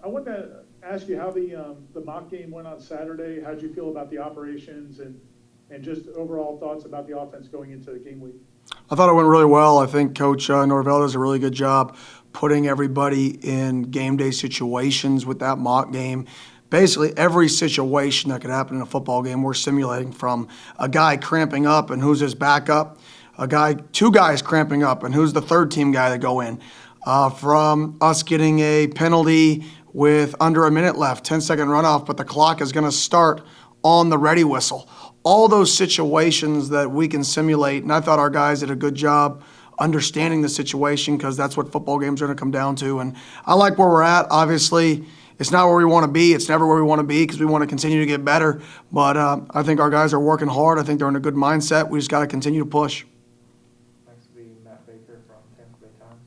I want to ask you how the mock game went on Saturday. How did you feel about the operations and just overall thoughts about the offense going into the game week? I thought it went really well. I think Coach Norvell does a really good job putting everybody in game day situations with that mock game. Basically, every situation that could happen in a football game, we're simulating, from a guy cramping up and who's his backup, two guys cramping up and who's the third team guy to go in, from us getting a penalty with under a minute left, 10-second runoff, but the clock is going to start on the ready whistle. All those situations that we can simulate, and I thought our guys did a good job understanding the situation, because that's what football games are going to come down to. And I like where we're at. Obviously, it's not where we want to be. It's never where we want to be, because we want to continue to get better. But I think our guys are working hard. I think they're in a good mindset. We just got to continue to push. Next will be Matt Baker from Tampa Bay Times.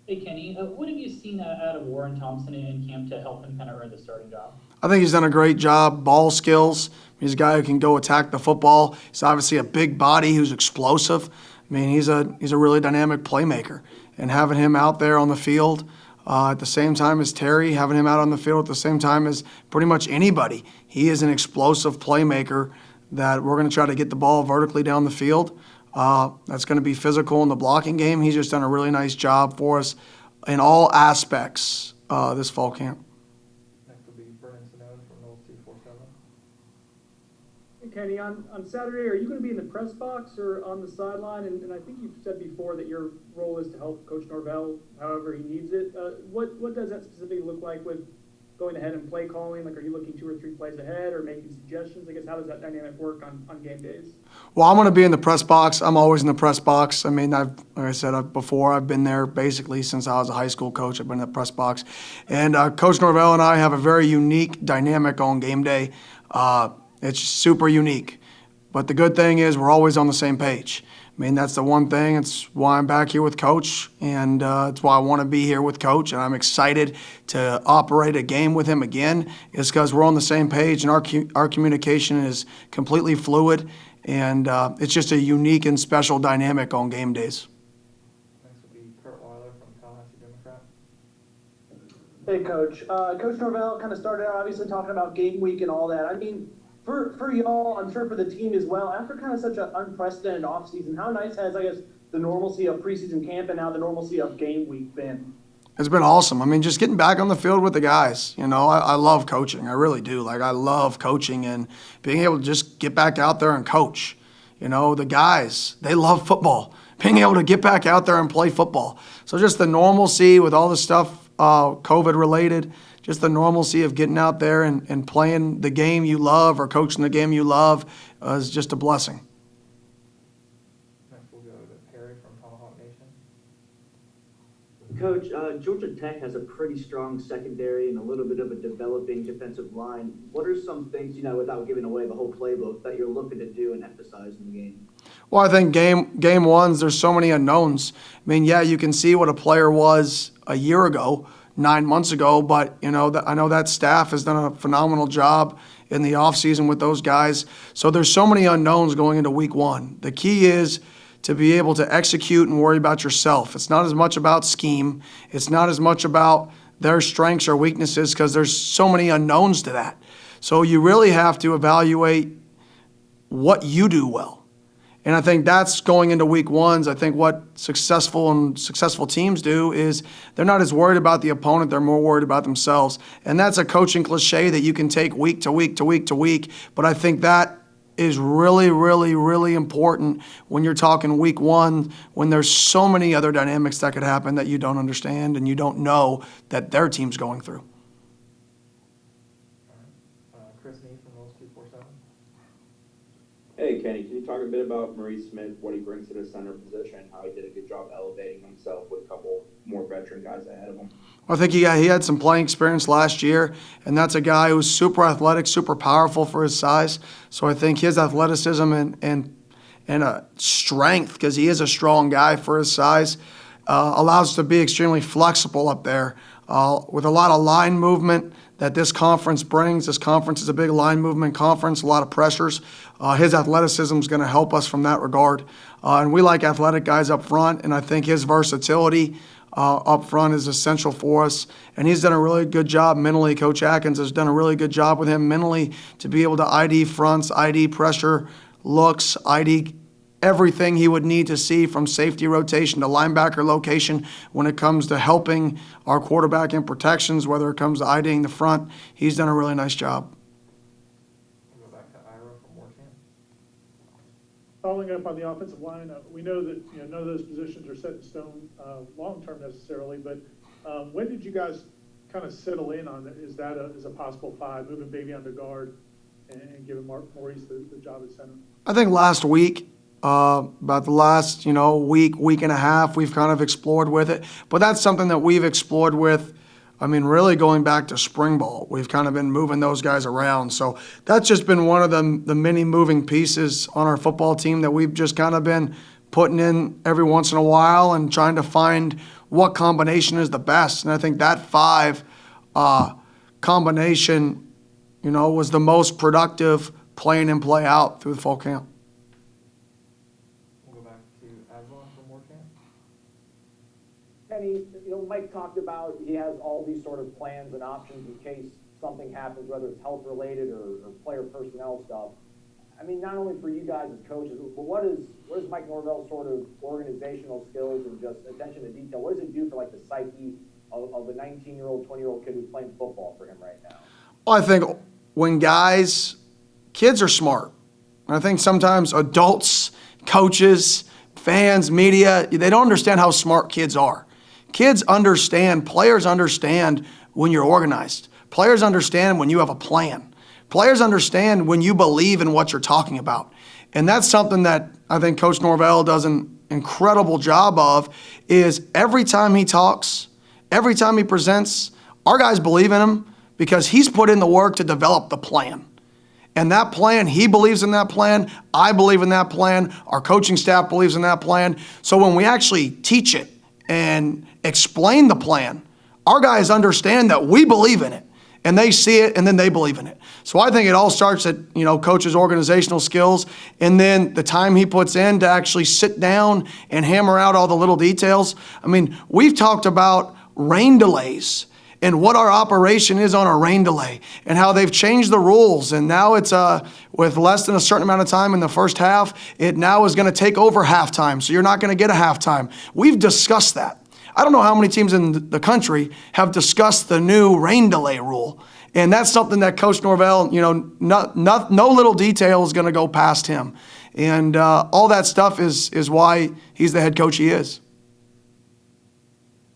Hey, Kenny, what have you seen out of Warren Thompson in camp to help him kind of earn the starting job? I think he's done a great job. Ball skills. He's a guy who can go attack the football. He's obviously a big body who's explosive. I mean, he's a really dynamic playmaker. And having him out there on the field at the same time as Terry, having him out on the field at the same time as pretty much anybody, he is an explosive playmaker that we're going to try to get the ball vertically down the field. That's going to be physical in the blocking game. He's just done a really nice job for us in all aspects this fall camp. Kenny, on Saturday, are you going to be in the press box or on the sideline? And I think you've said before that your role is to help Coach Norvell however he needs it. What does that specifically look like with going ahead and play calling? Like, are you looking 2 or 3 plays ahead or making suggestions? I guess, how does that dynamic work on game days? Well, I'm going to be in the press box. I'm always in the press box. I mean, like I said before, I've been there basically since I was a high school coach. I've been in the press box. And Coach Norvell and I have a very unique dynamic on game day. It's super unique. But the good thing is we're always on the same page. I mean, that's the one thing. It's why I'm back here with Coach, and it's why I want to be here with Coach, and I'm excited to operate a game with him again, is because we're on the same page, and our communication is completely fluid, and it's just a unique and special dynamic on game days. Next will be Kurt Weiler from Tallahassee Democrat. Hey, Coach. Coach Norvell kind of started out obviously talking about game week and all that. I mean, for y'all, I'm sure for the team as well, after kind of such an unprecedented offseason, how nice has, I guess, the normalcy of preseason camp and now the normalcy of game week been? It's been awesome. I mean, just getting back on the field with the guys. You know, I love coaching. I really do. Like, I love coaching and being able to just get back out there and coach. You know, the guys, they love football. Being able to get back out there and play football. So just the normalcy with all the stuff COVID-related, just the normalcy of getting out there and playing the game you love or coaching the game you love is just a blessing. Next we'll go to Perry from Tomahawk Nation. Coach, Georgia Tech has a pretty strong secondary and a little bit of a developing defensive line. What are some things, without giving away the whole playbook, that you're looking to do and emphasize in the game? Well, I think game ones, there's so many unknowns. I mean, yeah, you can see what a player was a year ago, 9 months ago, but I know that staff has done a phenomenal job in the offseason with those guys. So there's so many unknowns going into week one. The key is to be able to execute and worry about yourself. It's not as much about scheme. It's not as much about their strengths or weaknesses, because there's so many unknowns to that. So you really have to evaluate what you do well. And I think that's going into week ones. I think what successful teams do is they're not as worried about the opponent. They're more worried about themselves. And that's a coaching cliche that you can take week to week to week to week. But I think that is really, really, really important when you're talking week one, when there's so many other dynamics that could happen that you don't understand and you don't know that their team's going through. Chris Nee from Rose 247. Hey, Kenny, can you talk a bit about Maurice Smith, what he brings to the center position, how he did a good job elevating himself with a couple more veteran guys ahead of him? I think he had some playing experience last year, and that's a guy who's super athletic, super powerful for his size. So I think his athleticism and strength, because he is a strong guy for his size, allows us to be extremely flexible up there with a lot of line movement that this conference brings. This conference is a big line movement conference, a lot of pressures. His athleticism is going to help us from that regard. And we like athletic guys up front, and I think his versatility up front is essential for us. And he's done a really good job mentally. Coach Atkins has done a really good job with him mentally to be able to ID fronts, ID pressure, looks, ID everything he would need to see from safety rotation to linebacker location when it comes to helping our quarterback in protections, whether it comes to IDing the front. He's done a really nice job. We'll go back to Ira from Warcamp. Following up on the offensive line, we know that none of those positions are set in stone long-term necessarily, but when did you guys kind of settle in on it? Is that a possible 5, moving Baby under guard and giving Maurice the job at center? I think last week, about the last, week and a half, we've kind of explored with it. But that's something that we've explored with, really going back to spring ball. We've kind of been moving those guys around. So that's just been one of the many moving pieces on our football team that we've just kind of been putting in every once in a while and trying to find what combination is the best. And I think that 5 combination, was the most productive play in and play out through the fall camp. We'll go back to Aslan from Warcamp. Kenny, Mike talked about he has all these sort of plans and options in case something happens, whether it's health related or player personnel stuff. Not only for you guys as coaches, but what is Mike Norvell's sort of organizational skills and just attention to detail? What does it do for like the psyche of a 19-year-old, 20-year-old kid who's playing football for him right now? Well, I think when kids are smart. And I think sometimes adults, coaches, fans, media, they don't understand how smart kids are. Kids understand, players understand when you're organized. Players understand when you have a plan. Players understand when you believe in what you're talking about. And that's something that I think Coach Norvell does an incredible job of, is every time he talks, every time he presents, our guys believe in him because he's put in the work to develop the plan. And that plan, he believes in that plan, I believe in that plan, our coaching staff believes in that plan. So when we actually teach it and explain the plan, our guys understand that we believe in it. And they see it, and then they believe in it. So I think it all starts at, coach's organizational skills, and then the time he puts in to actually sit down and hammer out all the little details. We've talked about rain delays and what our operation is on a rain delay and how they've changed the rules. And now it's with less than a certain amount of time in the first half, it now is going to take over halftime. So you're not going to get a halftime. We've discussed that. I don't know how many teams in the country have discussed the new rain delay rule. And that's something that Coach Norvell, no little detail is going to go past him. And all that stuff is why he's the head coach he is.